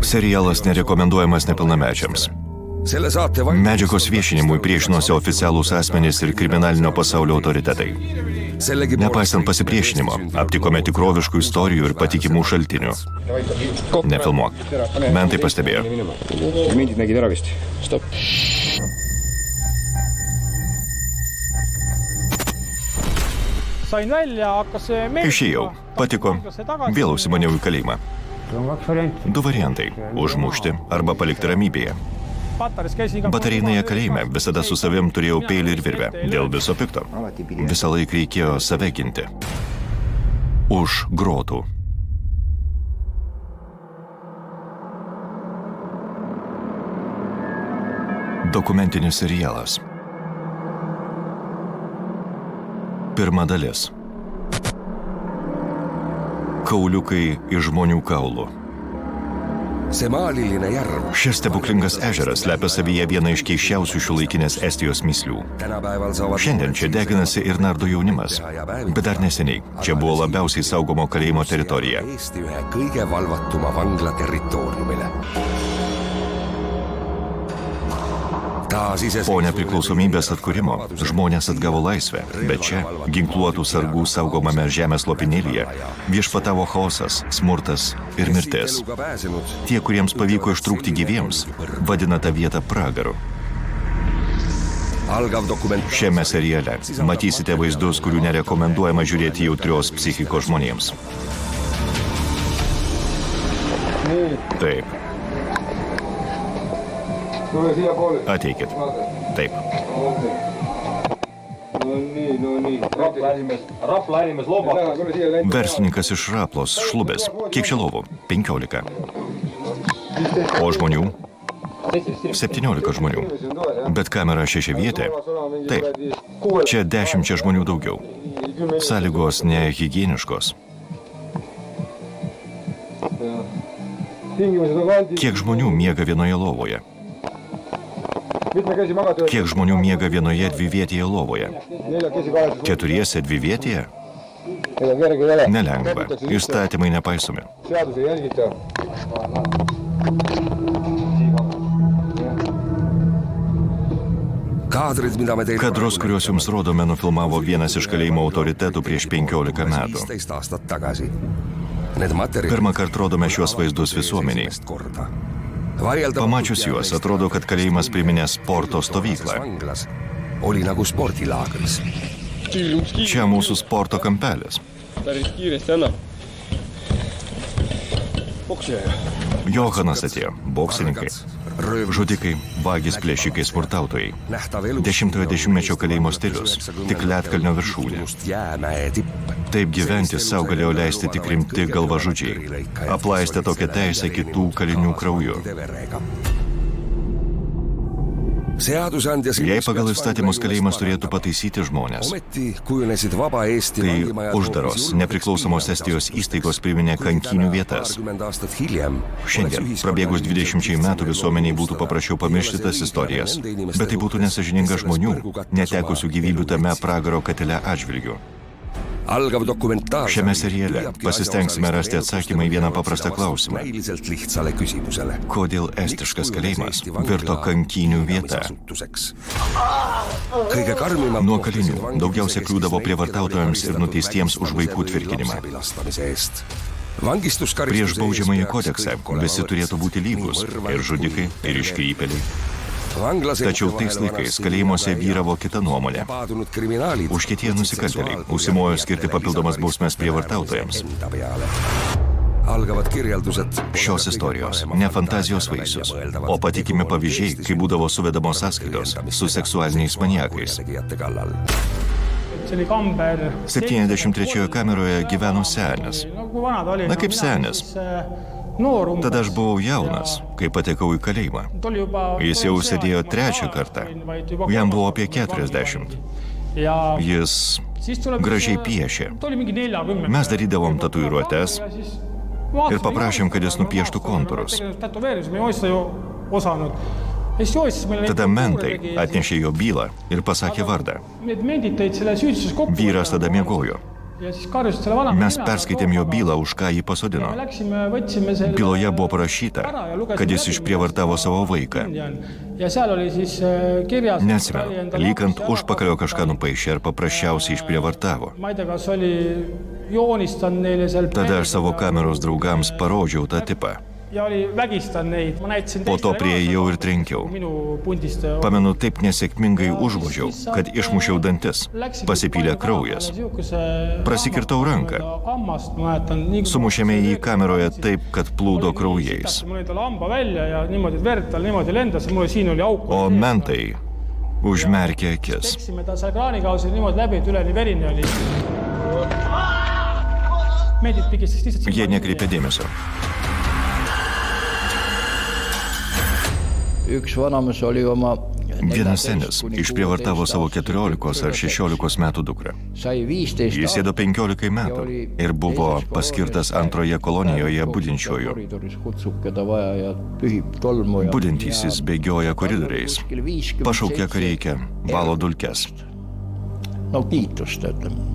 Serialas nerekomenduojamas nepilnamečiams. Medžiagos viešinimui priešinosi oficialūs asmenys ir kriminalinio pasaulio autoritetai. Nepaisant pasipriešinimo, aptikome tikroviškų istorijų ir patikimų šaltinių. Nefilmuok. Mentai pastebėjo. Mindid nägid ära vist. Stop. Išėjau. Patiko. Vėl užsimaniau į kalėjimą. Du variantai – užmušti arba palikti ramybėje. Batareinėje kalėjime visada su savim turėjau peilį ir virvę, dėl viso pikto. Visą laiką reikėjo save ginti. Už grotų. Dokumentinis serialas. Pirma dalis. Kauliukai iš žmonių kaulų. Šis stebuklingas ežeras slepia savyje vieną iš keisčiausių šiuolaikinės Estijos mįslių. Šiandien čia deginasi ir nardo jaunimas, bet dar neseniai čia buvo labiausiai saugomo kalėjimo teritorija. Po nepriklausomybės atkūrimo žmonės atgavo laisvę, bet čia, ginkluotų sargų saugomame žemės lopinėlyje, viešpatavo chaosas, smurtas ir mirtis. Tie, kuriems pavyko ištrūkti gyviems, vadina tą vietą pragaru. Šiame seriale matysite vaizdus, kurių nerekomenduojama žiūrėti jautrios psichikos žmonėms. Taip. Ateikit. Taip. Verslininkas iš Raplos, Šlubės. Kiek čia lovų? 15. O žmonių? 17 žmonių. Bet kamera 6-vietė? Taip. Čia 10 žmonių daugiau. Sąlygos nehigieniškos. Kiek žmonių miega vienoje lovoje? Kiek žmonių miega vienoje dvivietėje lovoje? 4 dvivietėje? Nelengva. Įstatymai nepaisomi. Kadrus, kuriuos jums rodome, nufilmavo vienas iš kalėjimo autoritetų prieš 15 metų. Pirmą kartą rodome šiuos vaizdus visuomeniai. Pamačius juos, atrodo, kad kalėjimas priminė sporto stovyklą. Čia mūsų sporto kampelis. Johanas atėjo, boksininkai, žudikai, vagys, plėšikai, smurtautojai. 10-ojo dešimtmečio kalėjimo stilius, tik ledkalnio viršūnė. Taip gyventi sau galėjo leisti tik rimti galvažudžiai, aplaistę tokią teisę kitų kalinių krauju. Jei pagal įstatymus kalėjimas turėtų pataisyti žmonės, tai uždaros, nepriklausomos Estijos įstaigos priminė kankynių vietas. Šiandien, prabėgus 20 metų, visuomeniai būtų paprašiau pamiršti tas istorijas, bet tai būtų nesąžininga žmonių, netekusių gyvybių tame pragaro katile atžvilgiu. Šiame seriale pasistengsime rasti atsakymą į vieną paprastą klausimą. Kodėl estiškas kalėjimas virto kankynių vieta? Nuo kalinių daugiausia kliūdavo prievartautojams ir nuteistiems už vaikų tvirkinimą. Prieš baudžiamąjį kodeksą visi turėtų būti lygus, ir žudikai, ir iškrypėliai. Tačiau tais laikais kalėjimuose vyravo kita nuomonė. Užkietėję nusikaltėliai užsimojo skirti papildomas bausmes prievartautojams. Šios istorijos ne fantazijos vaisius, o patikimi pavyzdžiai, kai būdavo suvedamos sąskaitos su seksualiniais maniakais. 73 kameroje gyveno senis. Na kaip senis. Tada aš buvau jaunas, kai patekau į kalėjimą. Jis jau sėdėjo 3 kartą. Jam buvo apie 40. Jis gražiai piešė. Mes darydavom tatuiruotes ir paprašėm, kad jis nupieštų kontūrus. Tada mentai atnešė jo bylą ir pasakė vardą. Vyras tada miegojo. Mes perskaitėm jo bylą, už ką jį pasodino. Byloje buvo parašyta, kad jis išprievartavo savo vaiką. Neatsimenu, lyg ant užpakalio kažką nupaišė ir paprasčiausiai išprievartavo. Tada aš savo kameros draugams parodžiau tą tipą. Po to prieėjau ir trenkiau. Pamenu, taip nesėkmingai užvožiau, kad išmušiau dantis. Pasipylė kraujas. Prasikirtau ranką. Sumušėme jį kameroje taip, kad plūdo kraujais. O mentai užmerkė akis. Jie nekreipė dėmesio. Üks vanamees oli oma Vienas senis išprievartavo savo 14 ar 16 metų dukrą. sai 15 Jis ėdo 15 metų ir buvo paskirtas antroje kolonijoje budinčiuoju. koridoris kutsub keda vaja ja pühib tolmu ja Budintysis bėgioja koridoriais, pašaukia, ką reikia, valo dulkes. no kiitust ütleme.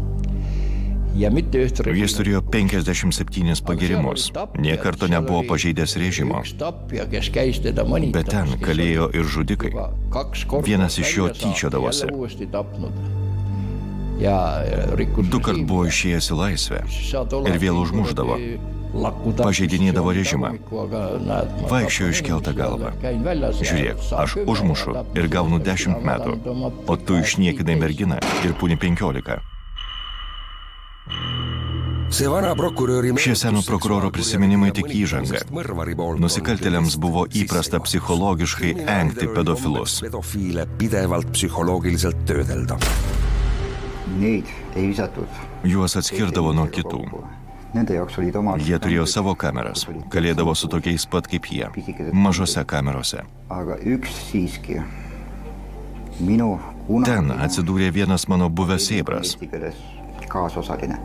Ja mitte ühte Jis turėjo 57 pagirimus, nie karto nebuvo pažeidęs režimo, üks tapja, kes käis teda mõnitamas, bet ten kalėjo ir žudikai. Vienas iš jo tyčiodavosi. uuesti tapnud. Ja rikkus Dukart buvo išėjęs į laisvę ir vėl užmuždavo. Pažeidinėdavo režimą. Vaikščiojo iškeltą galvą. Žiūrėk, aš užmušu ir gaunu 10 metų, o tu išniekinai merginą ir puni 15. Šie seno prokuroro prisiminimai tik įžanga. Nusikaltėliams buvo įprasta psichologiškai engti pedofilus. Neid ei visatud. Juos atskirdavo nuo kitų. Nende jaoks olid omad. Jie turėjo savo kameras, galėdavo su tokiais pat kaip jie, mažose kamerose. Aga üks siiski. Minu Ten atsidūrė vienas mano buvęs sėbras. Kaasosaline.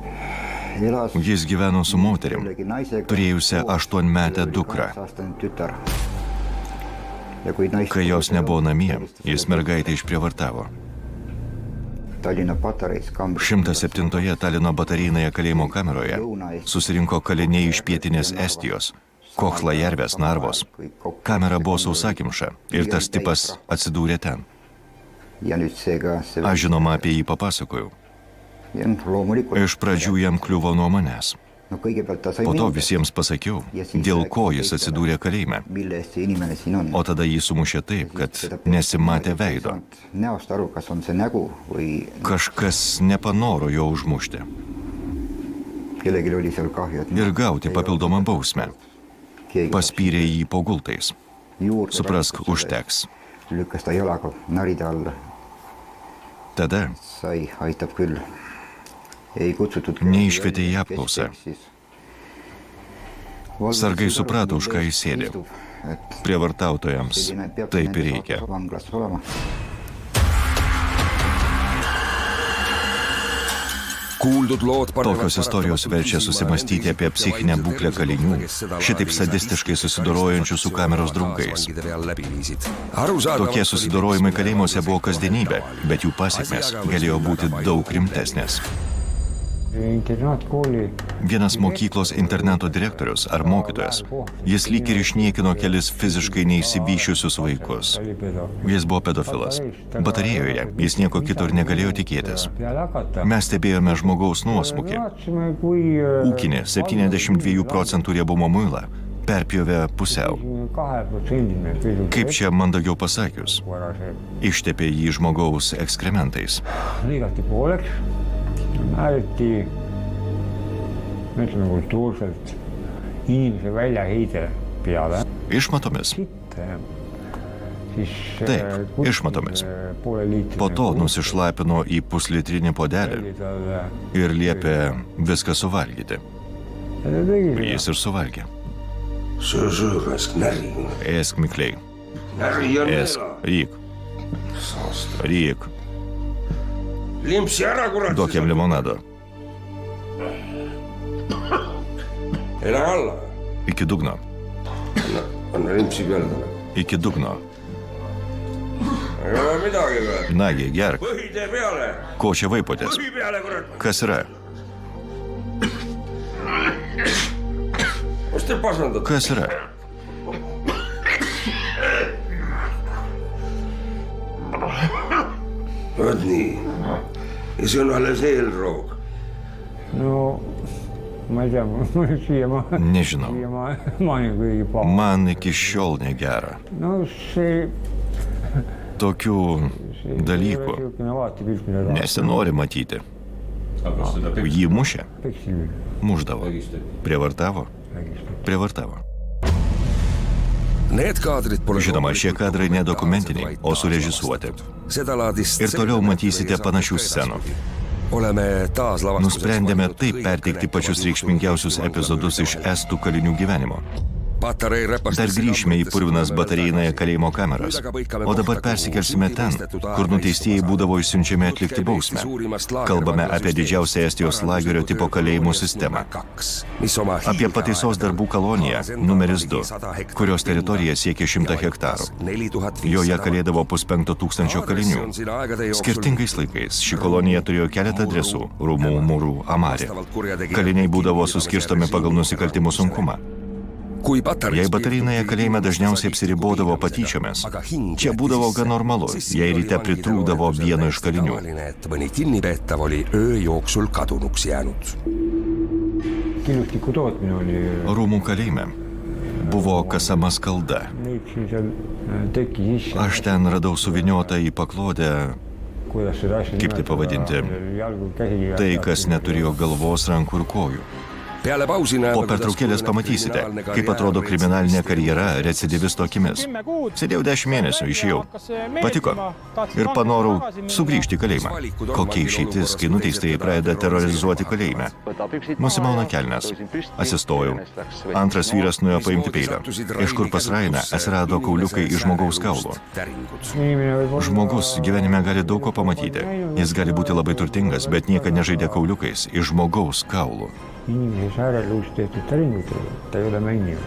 Elas Jis gyveno su moterim, turėjusią 8-metę dukrą. tütar. Ja kui naist Kai jos nebuvo namie, jis mergaitę išprievartavo. Tallinna patareis kambris 107 Talino batarinėje kalėjimo kameroje susirinko kaliniai iš pietinės Estijos, Kohtla-Järvės, Narvos. Kamera buvo sausakimša ir tas tipas atsidūrė ten. ja nüüd seega see Aš žinoma apie jį papasakojau. ja loomulikult Iš pradžių jam kliuvo nuo manęs. no kõigepealt ta sai Po to nõuda, visiems pasakiau, dėl ko jis atsidūrė kalėjime. mille eest see inimene siin on. O tada jį sumušė taip, kad nesimatė veido. Näost aru, kas on see nägu või Kažkas nepanoro jo užmušti kellelgi oli seal kahju, et ir gauti papildomą bausmę. keegi Paspyrė jį po gultais. juurde Suprask, užteks. lükkas ta jalaga naride alla. Tada Sai, aitab küll. Ei kutsutud Neiškvietė į apklausą. Sargai suprato, už ką jis sėdi. Prievartautojams taip ir reikia. Vanglas olema. Tokios istorijos verčia susimastyti apie psichinę būklę kalinių, šitaip sadistiškai susidorojančių su kameros draugais. Tokie susidorojimai kalėjimuose buvo kasdienybė, bet jų pasiekmes galėjo būti daug rimtesnės. Vienas mokyklos internato direktorius ar mokytojas, jis lyg ir išniekino kelis fiziškai neįsivyšiusius vaikus. Jis buvo pedofilas. Batarėjoje jis nieko kito ir negalėjo tikėtis. Mes stebėjome žmogaus nuosmukį. Ūkinį 72 procentų riebumo muilą perpjovė pusiau. Kaip čia mandagiau pasakius, ištepė jį žmogaus ekskrementais. Ääriti, ütleme kultuurselt, inimese väljaheide peale. Išmatomis. Siis Taip, išmatomis. Po to nusišlapino į puslitrinį puodelį ir liepė viską suvalgyti. Jis ir suvalgė. Ėsk mikliai. Ėsk, ryk. Ryk. Limpsi ära, kurat! Duok jam limonado. Elä alla! Iki dugno. Anna limpsi peale talle. Iki dugno. Ei ole midagi veel. Nagi, gerk. Põhi tee peale! Ko čia vaipotės? Põhi peale, kurat! Kas yra? Kas te pasandate? Kas yra? Vot nii. Ja see on alles eelroog. no ma ei tea, Nežinau. siiamaani kuigi paha. Man iki šiol negera. no see Tokių dalykų niisugune vaatepilt, mida nesinori matyti. Jį mušė, peksil muždavo, prievartavo, prievartavo. Need kaadrid pole Žinoma, šie kadrai ne dokumentiniai, o surežisuoti. Ir toliau matysite panašių scenų. Nusprendėme taip perteikti pačius reikšmingiausius epizodus iš estų kalinių gyvenimo. Dar grįšime į purvinas batareinąją kalėjimo kameras. O dabar persikelsime ten, kur nuteistieji būdavo išsiunčiami atlikti bausmę. Kalbame apie didžiausią Estijos lagerio tipo kalėjimų sistemą. Apie pataisos darbų koloniją numeris 2, kurios teritorija siekia 100 hektarų. Joje kalėdavo 5500 kalinių. Skirtingais laikais ši kolonija turėjo keletą adresų – Rūmų, Mūrų, Amarė. Kaliniai būdavo suskirstomi pagal nusikaltimų sunkumą. Jei batareinėje kalėjime dažniausiai apsiribodavo patyčiomis, čia būdavo gan normalu, jei ryte pritrūkdavo vieno iš kalinių. killustiku tootmine oli, Rūmų kalėjime buvo kasama skalda. leidsin seal teki sisse, Aš ten radau suviniotą į paklodę kuidas seda asja Kaip tai pavadinti? jalgu käsi tai, kas neturėjo galvos, rankų ir kojų. Po pertraukėlės pamatysite, kaip atrodo kriminalinė karjera recidivisto akimis. Sėdėjau 10 mėnesių, išėjau. Patiko. Ir panorau sugrįžti į kalėjimą. Kokia išeitis, kai nuteistieji pradeda terrorizuoti kalėjime. Nusimauna kelnes. Atsistojau. Antras vyras nuėjo paimti peilio. Iš kur pas Rainą atsirado kauliukai iš žmogaus kaulo. Žmogus gyvenime gali daug ko pamatyti. Jis gali būti labai turtingas, bet niekada nežaidė kauliukais iš žmogaus kaulų. inimese saarel uus tehtud taringud, ta ei ole mänginud.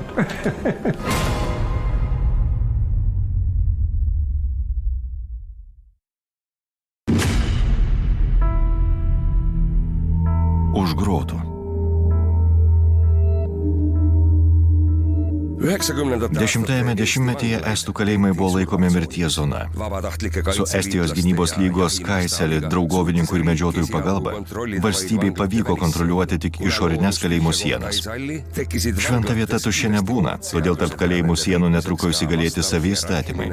Už grotų. 10-ame dešimtmetyje estų kalėjimai buvo laikomi mirties zona. Su Estijos gynybos lygos Kaiseli draugovininkų ir medžiotojų pagalba valstybei pavyko kontroliuoti tik išorinės kalėjimų sienas. Šventa vieta tuščia nebūna, todėl tarp kalėjimų sienų netruko įsigalėti savi įstatymai.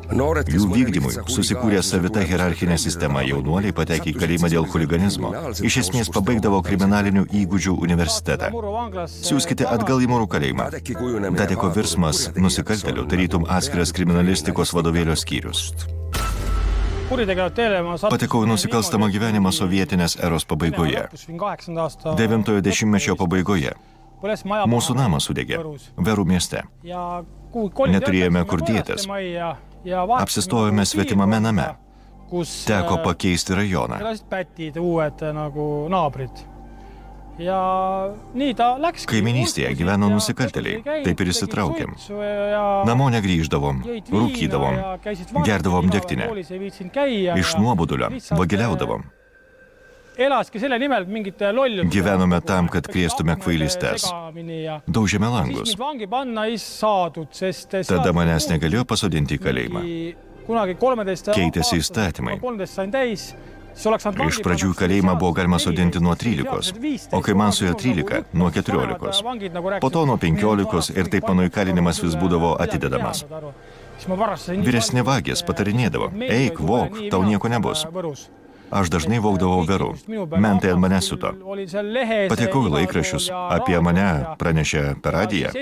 Jų vykdymui susikūrė savita hierarchinė sistema, jaunuoliai patekę į kalėjimą dėl chuliganizmo. Iš esmės pabaigdavo kriminalinių įgūdžių universitetą. Siūskite atgal į Mūrų kalėjimą. Dadeko virsmas nusikaltėlių, tarytum atskiras kriminalistikos vadovėlio skyrius. Patekau į nusikalstamą gyvenimą sovietinės eros pabaigoje. 9-ojo dešimtmečio pabaigoje. Mūsų namas sudegė Verų mieste. Neturėjome kur dėtis. Apsistojome svetimame name. Teko pakeisti rajoną. Kaiminystėje gyveno nusikaltėliai, taip ir įsitraukėm. Namo negrįždavom, rūkydavom, gerdavom degtinę. Iš nuobodulio vagiliaudavom. Gyvenome tam, kad krėstume kvailystes. Daužėme langus. Tada manęs negalėjo pasodinti į kalėjimą. Keitėsi įstatymai. Iš pradžių į kalėjimą buvo galima sodinti nuo 13, o kai man suėjo 13, nuo 14. Po to nuo 15 ir taip mano įkalinimas vis būdavo atidedamas. Vyresni vagės patarinėdavo, eik, vok, tau nieko nebus. Aš dažnai vogdavau Verų, mentai ant manęs siuto. Patekau į laikraščius, apie mane pranešė per radiją.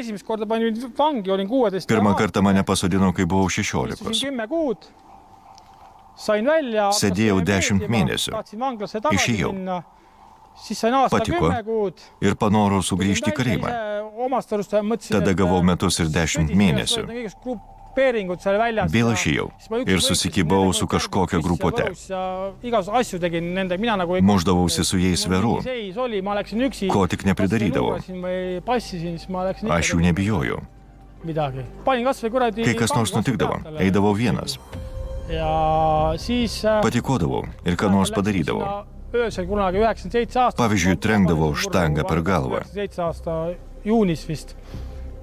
Pirmą kartą mane pasodino, kai buvau 16. Sėdėjau 10 mėnesių. Išėjau. Patiko ir panorau sugrįžti į kalėjimą. Tada gavau metus ir 10 mėnesių. Vėl išėjau ir susikibau su kažkokia grupuote. Muždavausi su jais Verų, ko tik nepridarydavau. Aš jų nebijojau. Kai kas nors nutikdavo, eidavau vienas. Patikoodavau ir ką nors padarydavau. Pavyzdžiui, trenkdavau štangą per galvą. juunis vist.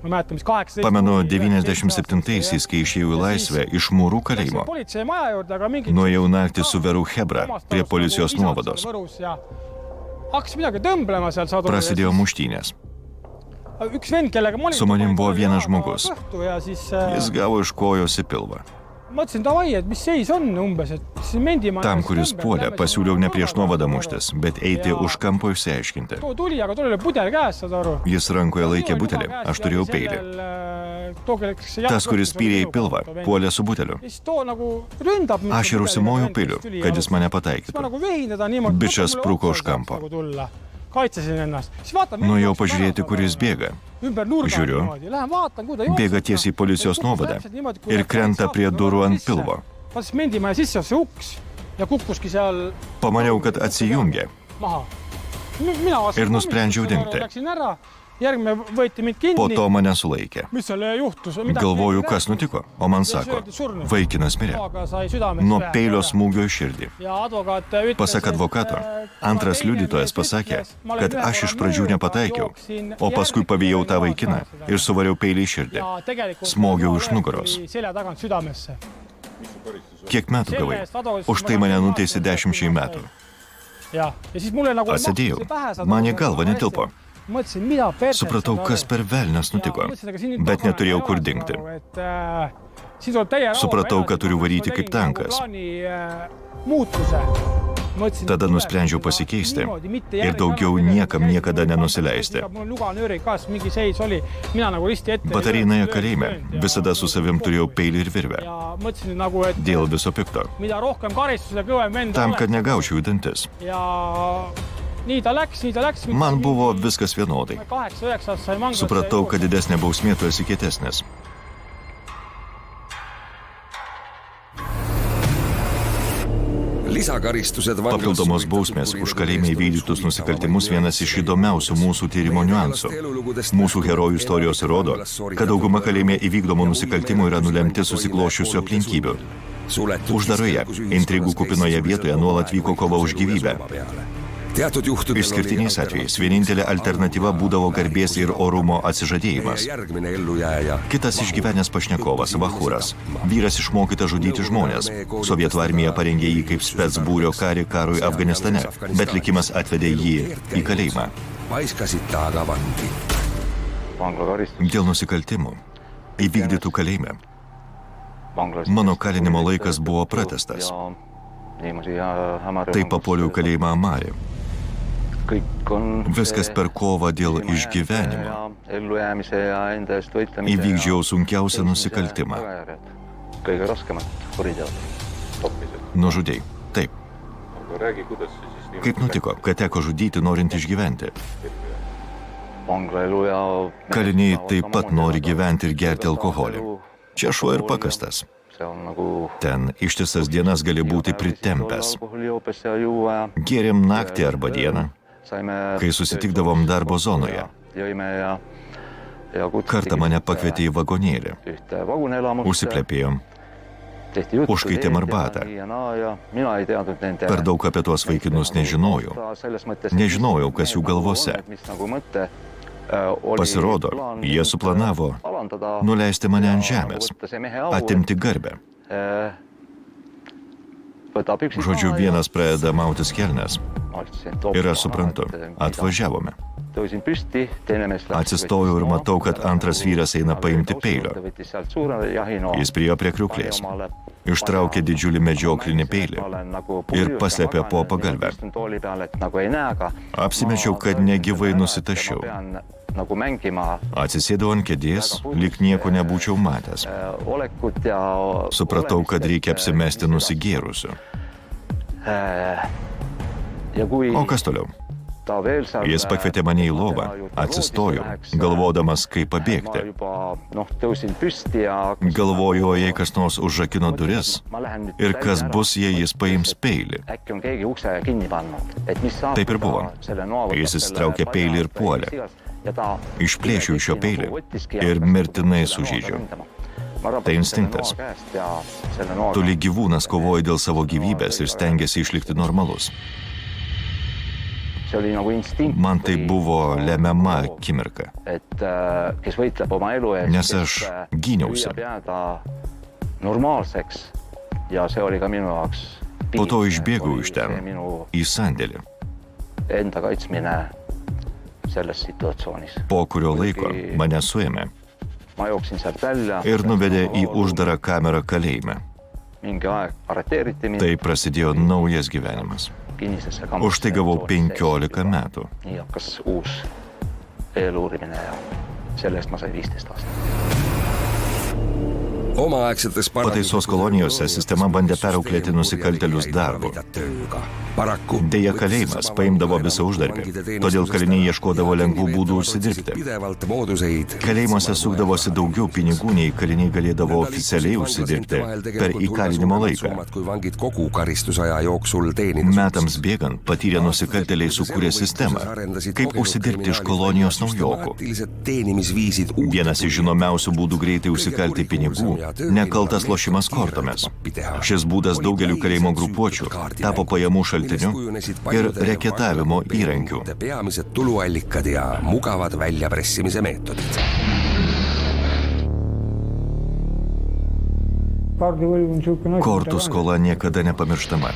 Ma mäletan, mis 18. Pamenu 97-aisiais, kai išėjau į laisvę iš Mūrų kalėjimo. Politsei maja juurde, aga mingi... Nuėjau naktį su Veru Hebra prie policijos nuovados. Hakkas midagi tõmblema seal saadu. Prasidėjo muštynės. Üks vend, kellega ma olin... Su manim buvo vienas žmogus. Ja siis... Jis gavo iš kojos į pilvą. Mõtlesin, davai, et mis seis on umbes, et mendimaa... Tam, kuris puolė, pasiūliau ne prieš nuovadą muštis, bet eiti už kampo išsiaiškinti. Tuli, aga tuli pudel käes, saad aru. Jis rankoje laikė butelį, aš turėjau peilį. Tas, kuris pyrė į pilvą, puolė su buteliu. Aš ir užsimojau peiliu, kad jis mane pataikytų. Bičas spruko už kampo. Nuėjau pažiūrėti, kuris bėga. Žiūriu, bėga tiesiai policijos nuovadą ir krenta prie durų ant pilvo. Pamaniau, kad atsijungė ir nusprendžiau dingti. Po to mane sulaikė. Galvoju, kas nutiko, o man sako, vaikinas mirė nuo peilio smūgio į širdį. Pasak advokato, antras liudytojas pasakė, kad aš iš pradžių nepataikiau, o paskui pavijau tą vaikiną ir suvariau peilį į širdį. Smogiau iš nugaros. Kiek metų gavai? Už tai mane nuteisė 10 metų. Atsidėjau. Man į galvą netilpo. Supratau, kas per velnias nutiko, bet neturėjau kur dingti. Supratau, kad turiu varyti kaip tankas. Tada nusprendžiau pasikeisti ir daugiau niekam niekada nenusileisti. Batarinaje kalėjime visada su savim turėjau peilį ir virvę. Dėl viso pikto. Tam, kad negaučiau į dantis. Man buvo viskas vienodai. Supratau, kad didesnė bausmė tu esi kietesnis. Papildomos bausmės už kalėjime įvykdytus nusikaltimus vienas iš įdomiausių mūsų tyrimo niuansų. Mūsų herojų istorijos įrodo, kad dauguma kalėjime įvykdomų nusikaltimų yra nulemti susiklošiusių aplinkybių. Uždaroje, intrigų kupinoje vietoje nuolat vyko kova už gyvybę. Išskirtiniais atvejais vienintelė alternatyva būdavo garbės ir orumo atsižadėjimas. Kitas išgyvenęs pašnekovas, Vachuras, vyras išmokytas žudyti žmonės. Sovietų armija parengė jį kaip specbūrio karį karui Afganistane, bet likimas atvedė jį į kalėjimą. Dėl nusikaltimų įvykdytų kalėjime mano kalinimo laikas buvo pratęstas. Tai papuoliau kalėjimą Amarį. Viskas per kovą dėl išgyvenimo. Įvykdžiau sunkiausią nusikaltimą. Nužudei. Taip. Kaip nutiko, kad teko žudyti norint išgyventi? Kaliniai taip pat nori gyventi ir gerti alkoholį. Čia šuo ir pakastas. Ten ištisas dienas gali būti pritempęs. Gėrėm naktį arba dieną, kai susitikdavom darbo zonoje. Kartą mane pakvietė į vagonėlį. Užsiplepėjom. Užkaitėm arbatą. Per daug apie tuos vaikinus nežinojau. Nežinojau, kas jų galvose. Pasirodo, jie suplanavo nuleisti mane ant žemės, atimti garbę. Žodžiu, vienas pradeda mautis kelnes. Ir aš suprantu, atvažiavome. Atsistojau ir matau, kad antras vyras eina paimti peilio. Jis priėjo prie kriuklės. Ištraukė didžiulį medžioklinį peilį ir paslėpė po pagalvę. Apsimečiau, kad negyvai nusitašiau. Atsisėdau ant kėdės, lyg nieko nebūčiau matęs. Supratau, kad reikia apsimesti nusigėrusiu. O kas toliau? Jis pakvietė mane į lovą, atsistojau, galvodamas, kaip pabėgti. Galvoju, jei kas nors užrakino duris ir kas bus, jei jis paims peilį. Taip ir buvo. Jis įsitraukė peilį ir puolė. Išplėšiau šio peilį ir mirtinai sužeidžiau. Tai instinktas. Tu lyg gyvūnas kovoji dėl savo gyvybės ir stengiasi išlikti normalus. see oli nagu instinkt. Man tai buvo lemiama akimirka, Kes võitleb oma elu eest, nes aš gyniausi. püüab jääda normaalseks ja see oli ka minu jaoks. Po to išbėgau iš ten Minu į sandėlį. enda kaitsmine selles situatsioonis. Po kurio laiko mane suėmė Ma jooksin sealt välja. ir nuvedė į uždarą kamerą kalėjime. Mingi aeg arreteeriti mind. Tai prasidėjo naujas gyvenimas. Kinnisesse Už tai gavau 15 metų. Nii hakkas uus eeluurimine ja selle eest ma sain 15 aastat. Omaaegsetes Pataisos kolonijose sistema bandė perauklėti nusikaltelius darbu. Deja, kalėjimas paimdavo visą uždarbį, todėl kaliniai ieškodavo lengvų būdų užsidirbti. Kalėjimuose sukdavosi daugiau pinigų, nei kaliniai galėdavo oficialiai užsidirbti per įkalinimo laiką. Metams bėgant, patyrę nusikalteliai sukūrė sistemą, kaip užsidirbti iš kolonijos naujokų. Vienas iš žinomiausių būdų greitai užsikalti pinigų – nekaltas lošimas kortomis. Šis būdas daugeliu kalėjimo grupuočių tapo pajamų šaltiniu ir reketavimo įrankiu. Peamised tuluallikad ja mugavad väljapressimise meetodid. kaardivõlg on niisugune asi. Kortų skola niekada nepamirštama.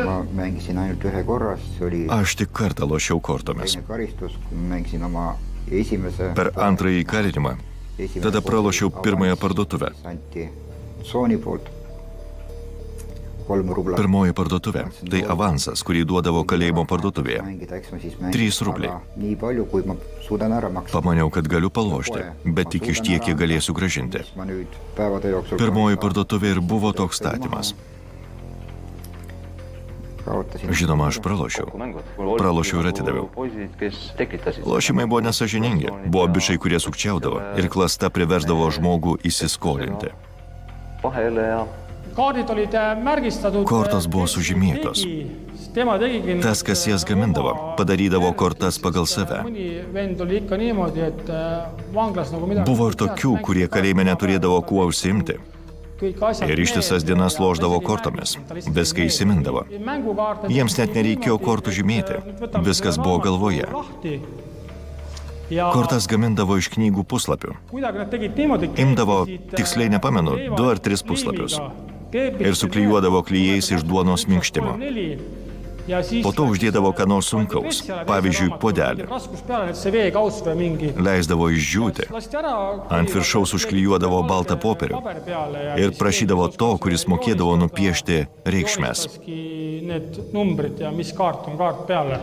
ma mängisin ainult ühe korra, see oli Aš tik kartą lošiau kortomis. teine karistus, kui mängisin oma esimese Per antrąjį įkalinimą tada pralošiau pirmąją parduotuvę. anti tsooni poolt 3 rubla. Pirmoji parduotuvė – tai avansas, kurį duodavo kalėjimo parduotuvėje. Mängida, eks ma siis 3 rubliai. nii palju, kui ma suudan ära maksta. Pamaniau, kad galiu palošti, bet tik iš tiek, kiek galėsiu gražinti. Ma nüüd päevade jooksul Pirmoji parduotuvė ir buvo toks statymas. kaotasin. Žinoma, aš pralošiau. Pralošiau ir atidaviau. Poisid, kes tekitasid. Lošimai buvo nesažiningi. Buvo bičiai, kurie sukčiaudavo ir klasta priversdavo žmogų įsiskolinti. Vahele ja kaardid olid märgistatud. Kortos buvo sužymėtos. Tema tegigi. Tas, kas jas gamindavo, padarydavo kortas pagal save. Mõni vend oli ikka niimoodi, et vanglas nagu midagi. Buvo ir tokių, kurie kalėjime neturėdavo kuo užsiimti. Ir ištisas dienas lošdavo kortomis. Viską įsimindavo. Jiems net nereikėjo kortų žymėti. Viskas buvo galvoje. Kortas gamindavo iš knygų puslapių. Imdavo, tiksliai nepamenu, 2 ar 3 puslapius. Ir suklijuodavo klijais iš duonos minkštimo. Po to uždėdavo ką nors sunkaus, pavyzdžiui, puodelį. Leisdavo išdžiūti. Ant viršaus užklijuodavo baltą popierių. Ir prašydavo to, kuris mokėdavo nupiešti reikšmes. Need numbrid ja mis kaart on kaart peale.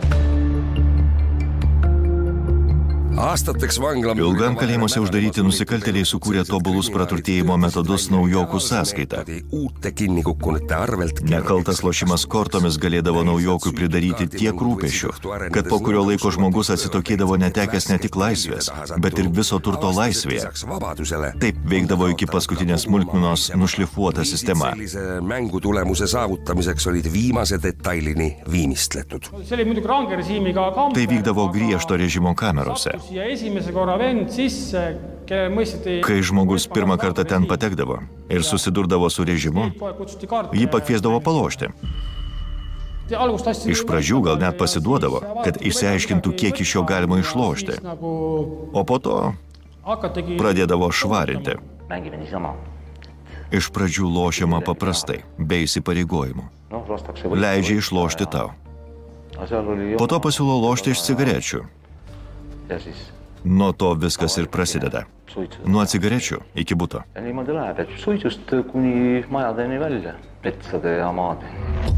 Aastateks vangla... Ilgam kalėjimuose uždaryti nusikaltėliai sukūrė tobulus praturtėjimo metodus naujokų sąskaitą. Uute kinnikukkunute arvelt... Nekaltas lošimas kortomis galėdavo naujokui pridaryti tiek rūpešių, kad po kurio laiko žmogus atsitokėdavo netekęs ne tik laisvės, bet ir viso turto laisvėje. Taip veikdavo iki paskutinės smulkmenos nušlifuota sistema. Sellise mängu tulemuse saavutamiseks olid viimase detailini viimistletud. See oli muidugi range režiimiga kampaania. Tai vykdavo griežto režimo kamerose. Ja esimese korra vend sisse, kelle mõisteti... Kai žmogus pirmą kartą ten patekdavo ir susidurdavo su režimu, jį pakviesdavo palošti. Iš pradžių gal net pasiduodavo, kad išsiaiškintų, kiek iš jo galima išlošti. O po to pradėdavo švarinti. mängime niisama. Iš pradžių lošiama paprastai, be įsipareigojimų. Leidžia išlošti tau. Po to pasiūlo lošti iš cigarečių. Ja siis Nuo to viskas ir prasideda. Nuo cigarečių iki buto. ja niimoodi läheb, et suitsust kuni majadeni välja, metsade ja maadeni.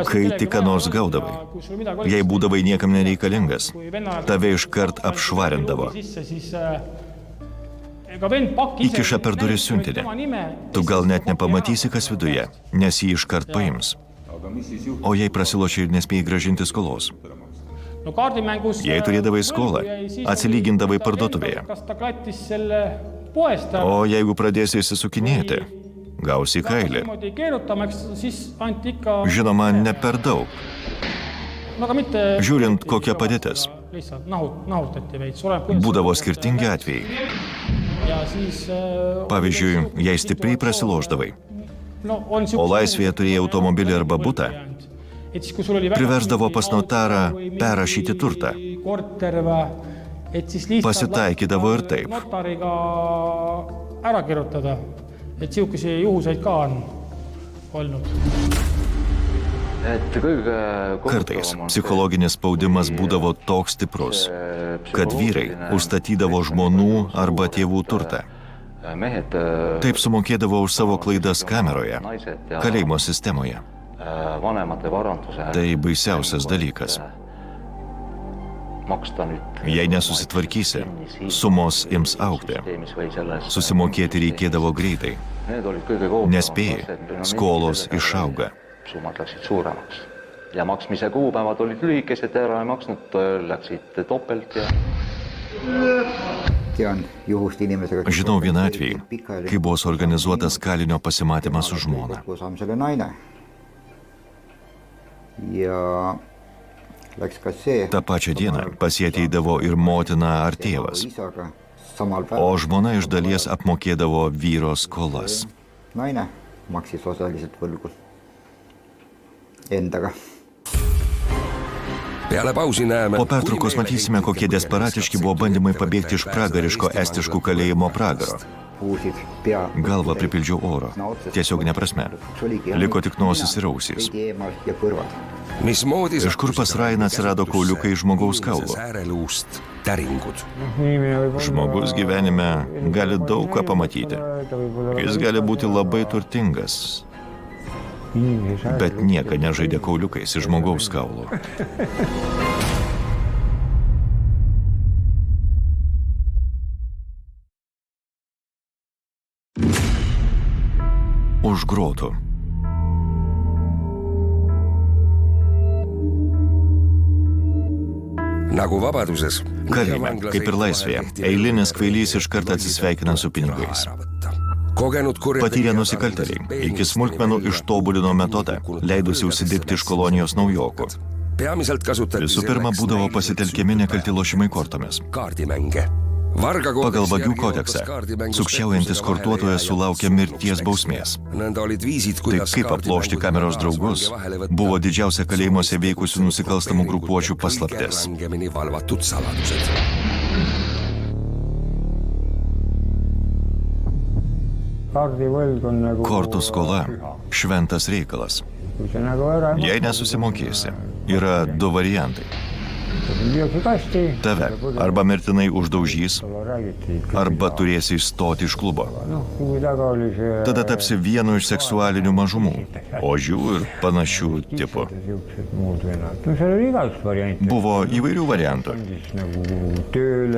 Kai tik ką nors gaudavai, jei būdavai niekam nereikalingas, tave iškart apšvarindavo. Įkiša per duris siuntinį. Tu gal net nepamatysi, kas viduje, nes jį iškart paims. O jei prasiloši ir nespėjai gražinti skolos? Jei turėdavai skolą, atsilygindavai parduotuvėje. O jeigu pradėsi įsisukinėti, gausi kailį. Žinoma, ne per daug. Žiūrint, kokia padėtis. Būdavo skirtingi atvejai. Pavyzdžiui, jei stipriai prasilošdavai, o laisvėje turėjai automobilį arba butą, priversdavo pas notarą perrašyti turtą. Pasitaikydavo ir taip. Ära kirjutada, et siukesi juhuseid ka on olnud. Kartais psichologinis spaudimas būdavo toks stiprus, kad vyrai užstatydavo žmonų arba tėvų turtą. Taip sumokėdavo už savo klaidas kameroje, kalėjimo sistemoje. Tai baisiausias dalykas. Jei nesusitvarkysi, sumos ims augti. Susimokėti reikėdavo greitai. Nespėjai, skolos išauga. Summad läksid suuremaks. Ja maksmise kuupäevad olid lühikesed, ära ei maksnud, läksid topelt ja... Žinau vieną atvejį, kai buvo suorganizuotas kalinio pasimatymas su žmona. Ta pačią dieną pas jį ateidavo ir motina ar tėvas, o žmona iš dalies apmokėdavo vyro skolas. Naine maksis osaliselt võlgu endaga. Po pertraukos matysime, kokie desperatiški buvo bandymai pabėgti iš pragariško estiškų kalėjimo pragaro. Galvą pripildžiau oro, tiesiog neprasme. Liko tik nosis ir ausys. Iš kur pas Rainą atsirado kauliukai žmogaus kaulo? Žmogus gyvenime gali daug ką pamatyti. Jis gali būti labai turtingas, bet nieka nežaidė kauliukais iš žmogaus kaulo. Už grotų. Kalėjime, kaip ir laisvėje, eilinis kvailys iškart atsisveikina su pinigais. Patyrę nusikaltėliai iki smulkmenų ištobulino metodą, leidusi užsidirbti iš kolonijos naujokų. Visų pirma, būdavo pasitelkiami nekalti lošimai kortomis. Pagal vagių kodeksą, sukčiaujantis kortuotojas sulaukia mirties bausmės. Tai kaip aplošti kameros draugus, buvo didžiausia kalėjimuose veikusių nusikalstamų grupuočių paslaptis. Kortų skola – šventas reikalas. Jei nesusimokėsi, yra du variantai. Tave arba mirtinai uždaužys, arba turėsi išstoti iš klubo. Tada tapsi vienu iš seksualinių mažumų, ožių ir panašių tipų. Buvo įvairių variantų.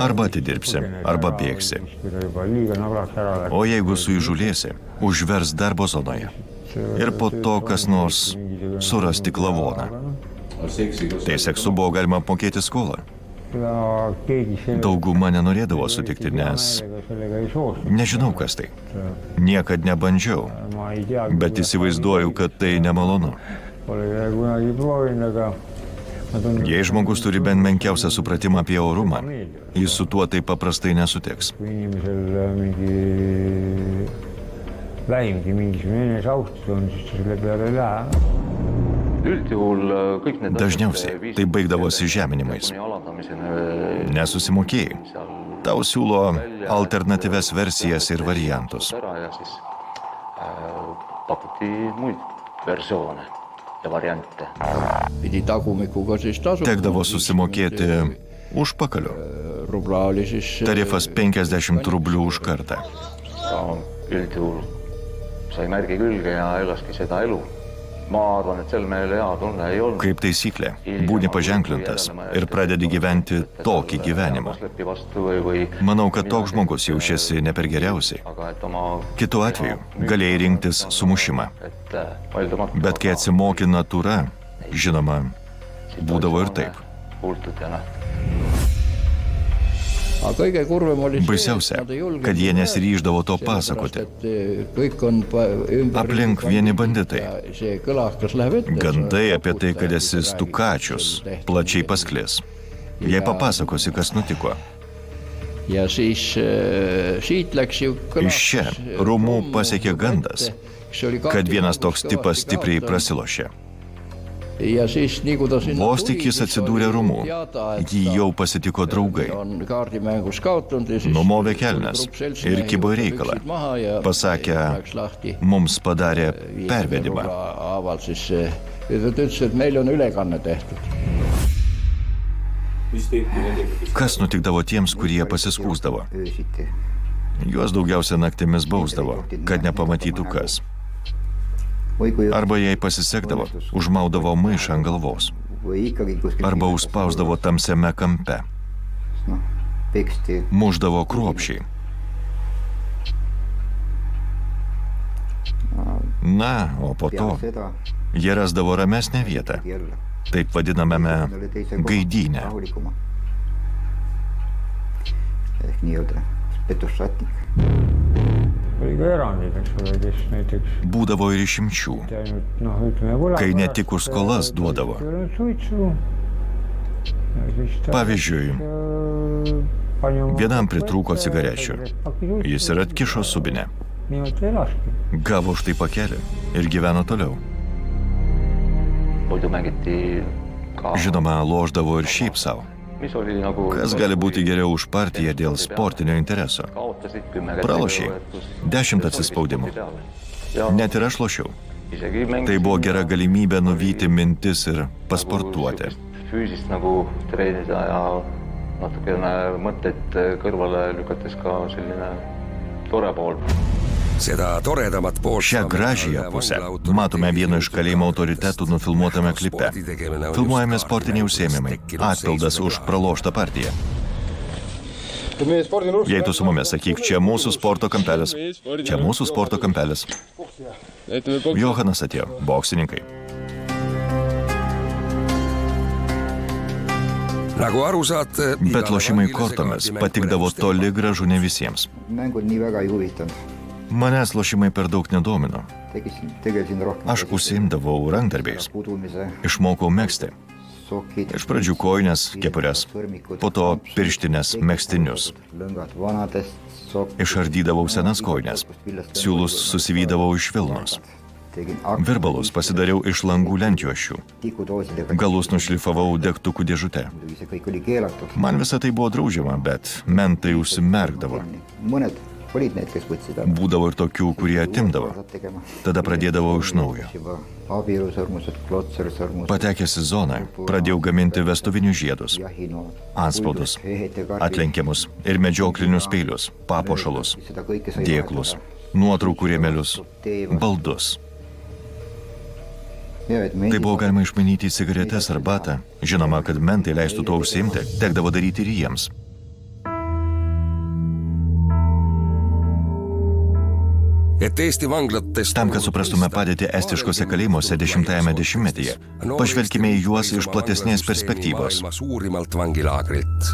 Arba atidirbsi, arba bėgsi. O jeigu suįžulėsi, užvers darbo zonoje. Ir po to kas nors surasti lavoną. Tai seksu buvo galima apmokėti skolą. Dauguma nenorėdavo sutikti, nes nežinau, kas tai. Niekad nebandžiau, bet įsivaizduoju, kad tai nemalonu. Jei žmogus turi bent menkiausią supratimą apie orumą, jis su tuo taip paprastai nesutiks. Vähimgi mingisugune eneseaustus on, siis ta selle peale ei lähe. Dažniausiai tai baigdavosi žeminimais. Nesusimokėjai. Tau siūlo alternatyves versijas ir variantus. Tekdavo susimokėti užpakaliu. Tarifas 50 rublių už kartą. Üldjuhul sai märgi külge ja elaski seda elu. Ma arvan, et sel mehel hea tunne ei olnud. Kaip taisyklė, būni paženklintas ir pradedi gyventi tokį gyvenimą. Manau, kad toks žmogus jaučiasi ne per geriausiai. Kitu atveju galėjai rinktis sumušimą. Bet kai atsimoki natūra, žinoma, būdavo ir taip. Baisiausia, kad jie nesiryždavo to pasakoti. Aplink vieni banditai. Gandai apie tai, kad esi stukačius, plačiai pasklis. Jei papasakosi, kas nutiko. Ja siis siit läks ju Iš čia Rumų pasiekė gandas, kad vienas toks tipas stipriai prasilošė. Ja siis nii kui ta sinna Vos tik jis atsidūrė rūmų, jį jau pasitiko draugai. Numovė kelnes ir kibo į reikalą. Pasakė, mums padarė pervedimą. Ta ütles, et meil on ülekanne tehtud. Kas nutikdavo tiems, kurie pasiskūsdavo? öösiti Juos daugiausia naktimis bausdavo, kad nepamatytų kas. või kui Arba jei pasisekdavo, užmaudavo maišą ant galvos. või ikkagi kuskil Arba užspausdavo tamsiame kampe. noh, peksti Muždavo kruopšiai. Na, o po to peale seda jie rasdavo ramesnę vietą, jälle taip vadinamame oli teise koha gaidynę. rahulikuma ehk nii-öelda petusšatnik. oli ka erandid, eks ole, kes näiteks Būdavo ir išimčių, ainult noh, ütleme võla kai ne tik už skolas duodavo. suitsu. Pavyzdžiui, vienam pritrūko cigarečių. Jis ir atkišo subinę, niimoodi elaski. gavo už tai pakelį ir gyveno toliau. muidu mängiti ka , Žinoma, lošdavo ir šiaip savo. mis oli nagu Kas gali būti geriau už partiją dėl sportinio intereso? kaotasid 10 Pralošei. 10 atsispaudimų. Net ir aš lošiau. Tai buvo gera galimybė nuvyti mintis ir pasportuoti. füüsist nagu treenida ja natukene mõtteid kõrvale lükates ka selline tore pool. Seda toredamat poolt Šią gražiąją pusę matome vieno iš kalėjimo autoritetų nufilmuotame klipe. Filmuojami sportiniai užsiėmimai, atpildas už praloštą partiją. Jei tu su mumis, sakyk, čia mūsų sporto kampelis. Čia mūsų sporto kampelis. Johanas atėjo, boksininkai. Nagu aru saate, Bet lošimai kortomis patikdavo toli gražu ne visiems. mängud nii väga ei huvitanud. Manęs lošimai per daug nedomino. tegelesin rohkem Aš užsiimdavau rankdarbiais. pudumise, Išmokau megzti. sokid, Iš pradžių kojines, kepures, po to pirštinės, megztinius. lõngad vanadest sokid, Išardydavau senas kojines. Siūlus susivydavau iš Vilnos. tegin Virbalus pasidariau iš langų lentjuošių. tikudoosidega. Galus nušlifavau degtukų dėžutę. muidugi see kõik oli keelatud. Man visą tai buvo draudžiama, bet mentai užsimerkdavo. mõned olid need, kes võtsid ära. Būdavo ir tokių, kurie atimdavo. Tada pradėdavau iš naujo. abielusõrmused, klotsersõrmused, Patekęs į zoną, pradėjau gaminti vestuvinius žiedus, jahinood, antspaudus, atlenkimus atlenkiamus ir medžioklinius peilius, papuošalus, dėklus, nuotraukų rėmelius, baldus. Tai buvo galima išmanyti į cigaretes ar batą. Žinoma, kad mentai leistų to užsiimti, tekdavo daryti ir jiems. et Eesti vanglates Tam, kad suprastume padėtį estiškose kalėjimuose 10-ame dešimtmetyje, pažvelkime į juos iš platesnės perspektyvos. maailma suurimalt vangilaagrilt.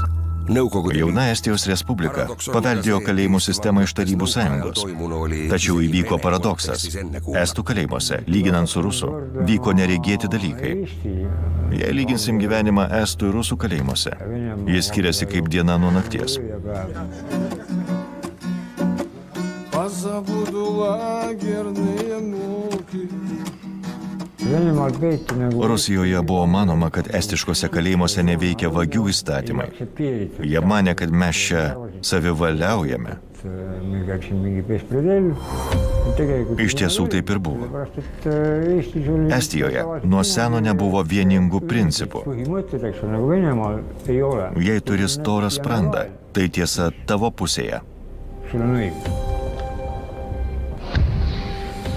Nõukogude Jauna Estijos Respublika paveldėjo kalėjimų sistemą iš Tarybų sąjungos. Tačiau įvyko paradoksas. Estų kalėjimuose, lyginant su rusų, vyko neregėti dalykai. Jei lyginsim gyvenimą estų ir rusų kalėjimuose, jis skiriasi kaip diena nuo nakties. Venemaal peeti nagu Rusijoje buvo manoma, kad estiškose kalėjimuose neveikia vagių įstatymai. aktsepteeritud. Jie manė, kad mes čia savivaliaujame. Meil käib siin mingi pespredel. Iš tiesų taip ir buvo. Sellepärast, et Eestis oli Estijoje nuo seno nebuvo vieningų principų. põhimõtted, eks ole, nagu Venemaal ei ole. Jei turi storą sprandą, tai tiesa tavo pusėje. Sul on õigus.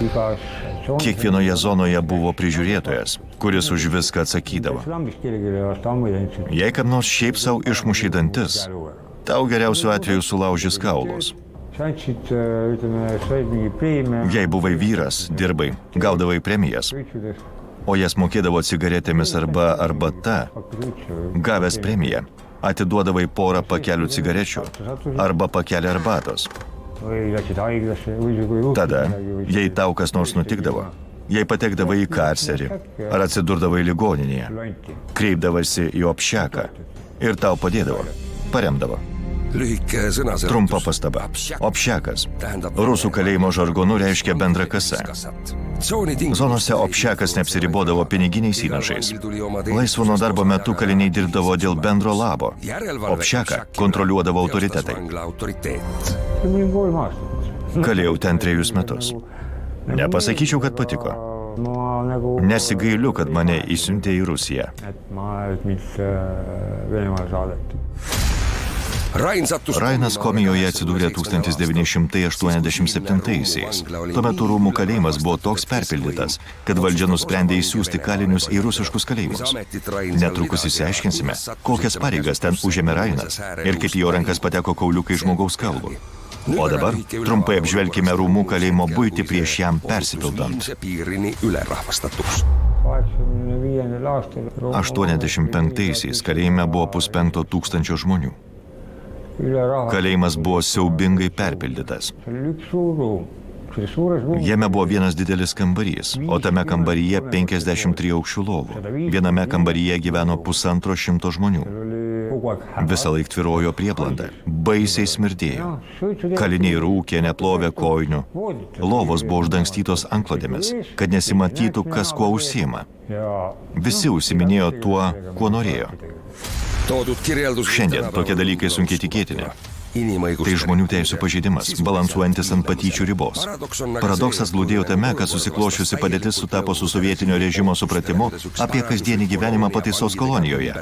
Igas Kiekvienoje zonoje buvo prižiūrėtojas, kuris už viską atsakydavo. lambist kellelegi vastu ammu ei teinud. Jei kam nors šiaip savo išmušė dantis, tau geriausiu atveju sulaužys kaulus. Sa andsid, ütleme, said mingi preemia Jei buvai vyras, dirbai, gaudavai premijas, suitsudes, o jas mokėdavo cigaretėmis arba arbata, suitsu. gavęs premiją, atiduodavai porą pakelių cigarečių arba pakelį arbatos. Või läksid haiglasse või kui juhtus Tada, midagi, või- jei tau kas nors nutikdavo, jei patekdavai į karcerį ar atsidurdavai ligoninėje, Sulle anti. kreipdavasi į opšeką ir tau padėdavo, paremdavo. lühike sõnaseletus. Trumpa pastaba. Obšekas. Rusų kalėjimo žargonu reiškia bendra kasa. Zonose obšekas neapsiribodavo piniginiais įnašais. Laisvo nuo darbo metu kaliniai dirbdavo dėl bendro labo. Obšeką kontroliuodavo autoritetai. Ma olin 3 aastat. Kalėjau ten 3 metus. Nepasakyčiau, kad patiko. Ma nagu... Nesigailiu, kad mane įsiuntė į Rusiją. Et ma, et mind Venemaale saadeti. Rainas komijoje atsidūrė 1987-aisiais. Tuo metu rūmų kalėjimas buvo toks perpildytas, kad valdžia nusprendė įsiųsti kalinius į rusiškus kalėjimus. Netrukus išsiaiškinsime, kokias pareigas ten užėmė Rainas ir kaip jo rankas pateko kauliukai žmogaus kaulų. O dabar trumpai apžvelkime rūmų kalėjimo buitį prieš jam persipildant. 85-aisiais kalėjime buvo 500 žmonių. Kalėjimas buvo siaubingai perpildytas. Jame buvo vienas didelis kambarys, o tame kambaryje 53 aukščių lovų. Viename kambaryje gyveno 150 žmonių. Visą laik tvirojo prieblanda, baisiai smirdėjo. Kaliniai rūkė, neplovė kojinių. Lovos buvo uždangstytos antklodėmis, kad nesimatytų, kas kuo užsiima. Visi užsiminėjo tuo, kuo norėjo. Šiandien tokie dalykai sunkiai tikėtini. Tai žmonių teisų pažeidimas, balansuojantis ant patyčių ribos. Paradoksas glūdėjo tame, kad susiklošiusi padėtis sutapo su sovietinio režimo supratimu apie kasdienį gyvenimą pataisos kolonijoje.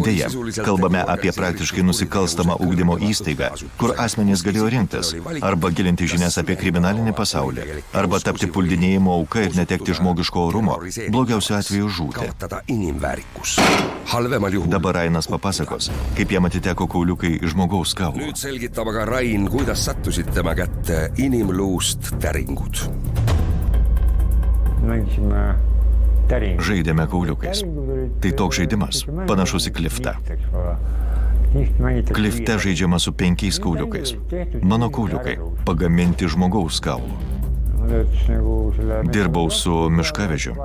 Deja, kalbame apie praktiškai nusikalstamą ugdymo įstaigą, kur asmenys galėjo rinktis arba gilinti žinias apie kriminalinį pasaulį, arba tapti puldinėjimo auka ir netekti žmogiško orumo, blogiausiu atveju žūti. Dabar Rainas papasakos, kaip jam atiteko kauliukai iš žmogaus kaulų. Nüüd selgitab aga Rain, kuidas sattusid tema kätte inimluust täringud. Mängisime täringu. Žaidėme kauliukais. Tai toks žaidimas, panašus į kliftą. Klifte žaidžiama su 5 kauliukais. Mano kauliukai pagaminti žmogaus kaulų. Dirbau su miškavežiu.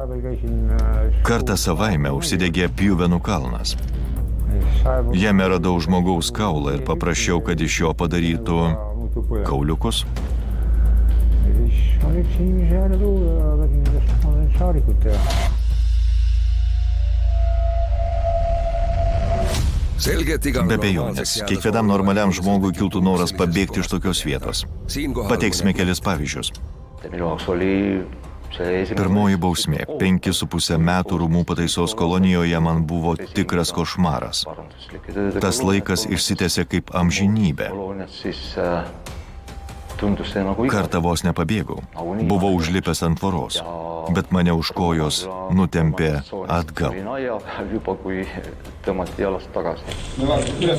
Kartą savaime užsidegė Pjuvenų kalnas. Jame radau žmogaus kaulą ir paprašiau, kad iš jo padarytų kauliukus. Be abejonės, kiekvienam normaliam žmogui kiltų noras pabėgti iš tokios vietos. Pateiksime kelis pavyzdžius. Pirmoji bausmė, 5,5 metų rūmų pataisos kolonijoje man buvo tikras košmaras. Tas laikas išsitęsė kaip amžinybė. Kartą vos nepabėgau. Buvau užlipęs ant tvoros, bet mane už kojos nutempė atgal.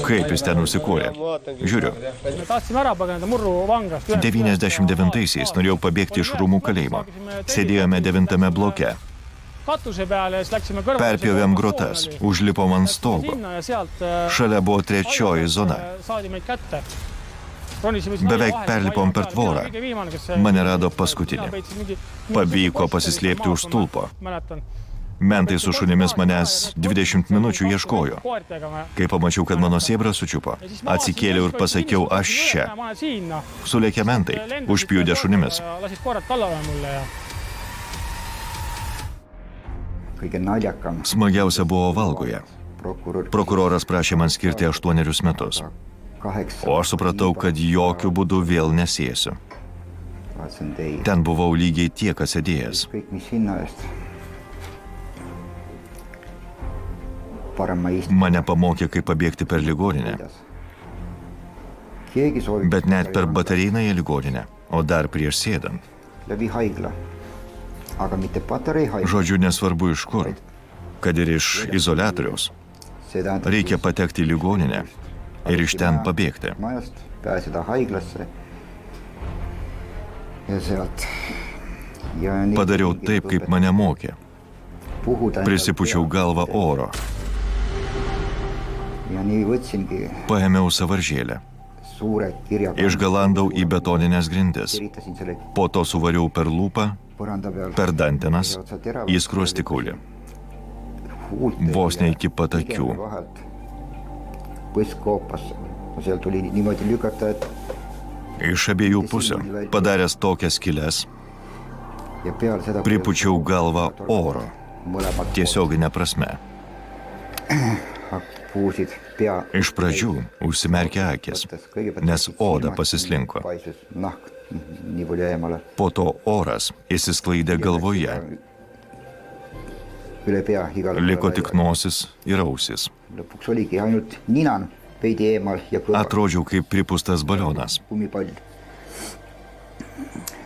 Kaip jis ten nusikūrė? Žiūriu. 99-aisiais norėjau pabėgti iš rūmų kalėjimo. Sėdėjome 9 bloke. Perpjovėm grotas, užlipom ant stogo. Šalia buvo 3 zona. Beveik perlipom per tvorą. Mane rado paskutinį. Pavyko pasislėpti už stulpo. Mentai su šunimis manęs 20 minučių ieškojo. Kai pamačiau, kad mano sėbrą sučiupo, atsikėliau ir pasakiau, aš čia. Sulėkė mentai, užpjūdė šunimis. Smagiausia buvo Valgoje. Prokuroras prašė man skirti 8 metus. O aš supratau, kad jokių būdų vėl nesėsiu. Ten buvau lygiai tiek sėdėjęs. Mane pamokė, kaip pabėgti per ligoninę. Bet net per baterijinąją ligoninę, o dar prieš sėdant. Žodžiu, nesvarbu iš kur, kad ir iš izoliatoriaus. Reikia patekti į ligoninę ir iš ten pabėgti. Padariau taip, kaip mane mokė. Prisipučiau galvą oro. Paėmiau savaržėlę. Išgalandau į betoninės grindis. Po to suvariau per lūpą, per dantenas, į skruostikaulį. Vos ne iki pat akių. põsskoopasse. No seal tuli niimoodi lükata, et Iš abiejų pusių, padaręs tokias skylės, ja peale seda pripučiau galvą oro, mõlemad tiesioginė prasme. puusid pea. Iš pradžių užsimerkė akis, nes oda pasislinko. Paisus nahk nii palju eemale. Po to oras įsisklaidė galvoje, Üle pea igale liko tik nosis ir ausis. Lõpuks oligi ainult ninan veidi eemal ja kõrval Atrodžiau kaip pripūstas balionas. kummipall.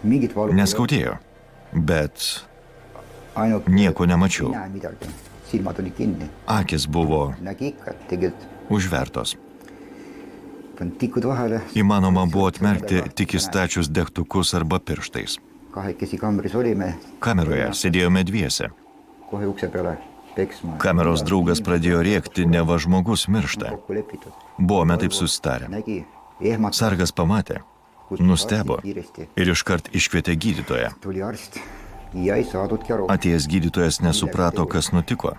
Mingit valu Neskaudėjo, bet ainult nieko nemačiau. ei näe midagi. Silmad olid kinni. Akis buvo Nägi ikka, et tegelikult užvertos. panin tikud vahele. Įmanoma buvo atmerkti tik įstačius degtukus arba pirštais. Kahekesi kambris olime, Kameroje sėdėjome dviese. kohe ukse peale peksma. Kameros draugas pradėjo rėkti, neva žmogus miršta. Kokku lepitud. Buvome taip susitarę. Nägi, ehmatas. Sargas pamatė, nustebo ir iškart iškvietė gydytoją. Tuli arst ja ei saadudki aru. Atėjęs gydytojas nesuprato, kas nutiko.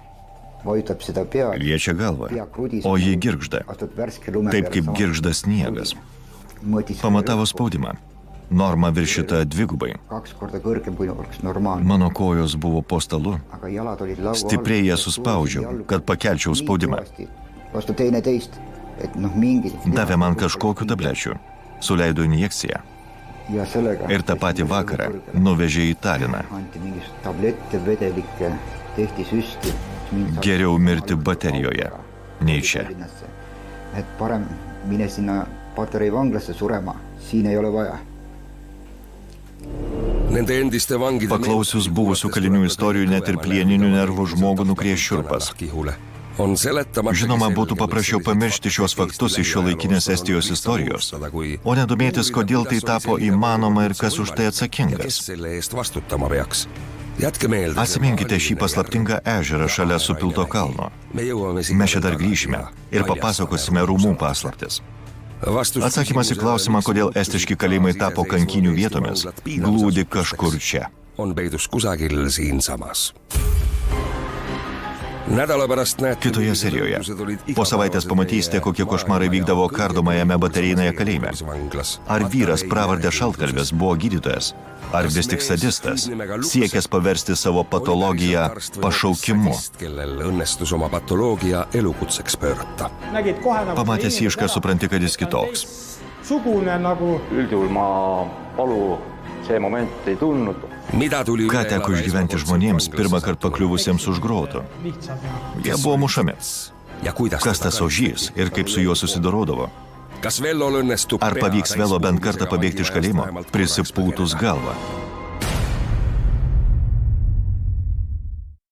Vajutab seda pea. Liečia galvą, Pea krudis. o jį girgžda, Astud värske lume taip peale kaip sama. girgžda sniegas. Mõõtis Pamatavo spaudimą. Norma viršita dvigubai. 2 korda kõrgem kui oleks normaalne. Mano kojos buvo po stalu. Aga jalad olid laua Stipriai jas suspaudžiau, kad pakelčiau spaudimą. Vastu teine teist, et noh mingi. Davė man kažkokiu tablečiu. Suleido injekciją. Ja sellega. Ir tą patį vakarą nuvežė į Taliną. Anti mingis tablette, vedelikke, tehti süsti. Geriau mirti baterijoje, nei čia. Et parem mine sinna Patarei vanglasse surema. Siin ei ole vaja. Nende endiste vangide Paklausius buvusių kalinių istorijų, net ir plieninių nervų žmogų nukries šiurpas. On seletamata Žinoma, būtų paprasčiau pamiršti šios faktus iš šiuolaikinės Estijos istorijos, o nedomėtis, kodėl tai tapo įmanoma ir kas už tai atsakingas. Selle eest vastutama peaks. Jätke meelde. Atsiminkite šį paslaptingą ežerą šalia Supilto kalno. Mes čia dar grįšime ir papasakosime rūmų paslaptis. Atsakymas į klausimą, kodėl estiški kalėjimai tapo kankynių vietomis, glūdi kažkur čia. On peidus kusagil siinsamas. Nädala pärast näete Kitoje serijoje. Po savaitės pamatysite, kokie košmarai vykdavo kardomajame baterijinėje kalėjime. Ar vyras pravardė Šaltkalvis buvo gydytojas? Ar vis tik sadistas, siekęs paversti savo patologiją pašaukimu? Kellel õnnestus oma patoloogia elukutseks pöörata. nägid kohe nagu Pamatęs jį iškart supranti, kad jis kitoks. sugune nagu üldjuhul ma valu see moment ei tundnud. Mida tuli Ką teko išgyventi žmonėms pirmą kartą pakliuvusiems už grotų? lihtsalt ja Jie buvo mušami. ja kuidas Kas tas ožys ir kaip su juo susidorodavo? Kas Vellol õnnestub Ar pavyks Velo bent kartą pabėgti iš kalėjimo, prisipūtus galvą?